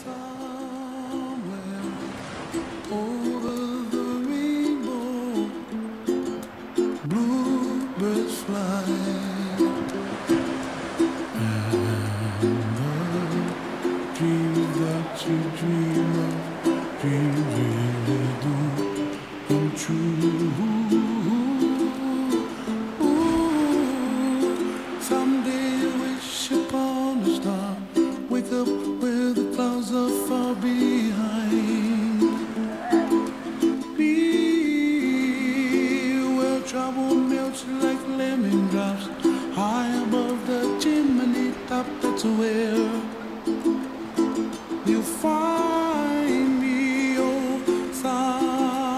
somewhere over the rainbow, bluebirds fly, and the dreams that you dream of, dreams really do come true. Someday I wish upon a star, wake up where the clouds are far behind. Be where trouble melts like lemon drops, high above the chimney top. That's where you find me, oh, somewhere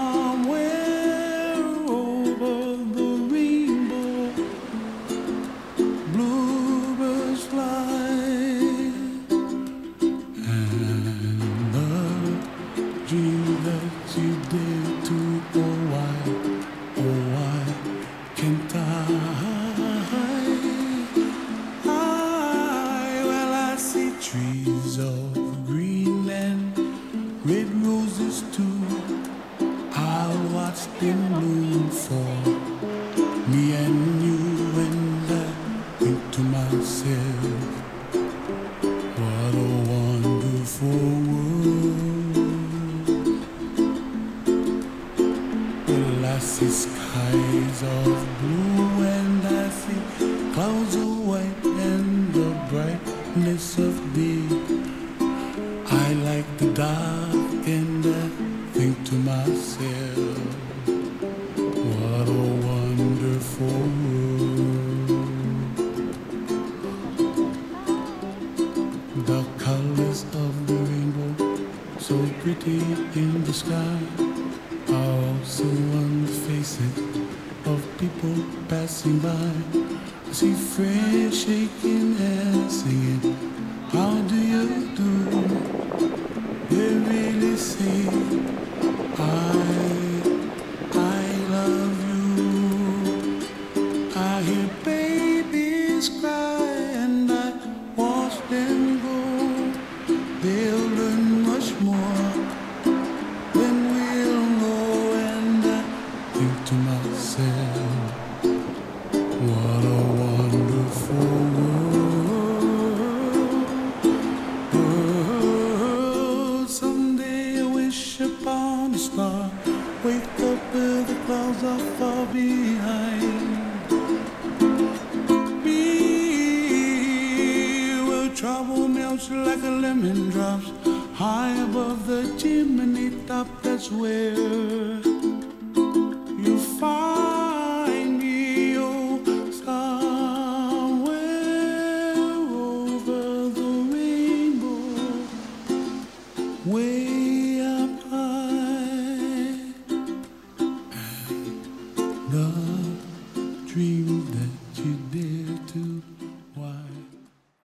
over the rainbow, bluebirds fly, and the dream that you dare to, oh why can't well, I see trees of Greenland, red roses too. I'll watch them bloom for me and you, and I think to myself, what a wonderful world. Well, I see skies of blue, and I see clouds of white, and the brightness of day. I like the dark, and I think to myself, what a wonderful world. The colors of the rainbow, so pretty in the sky, are also on the faces of people passing by. I see friends shaking and singing, how do you do? They really say, I love you. I hear babies cry and I watch them go. They'll learn much more than we'll know, and I think to myself, what a wonderful world. Someday I wish upon a star, wake up where the clouds are far behind. Be where trouble melts like a lemon drops, high above the chimney top. That's where you find me, oh, somewhere over the rainbow, way up high, and the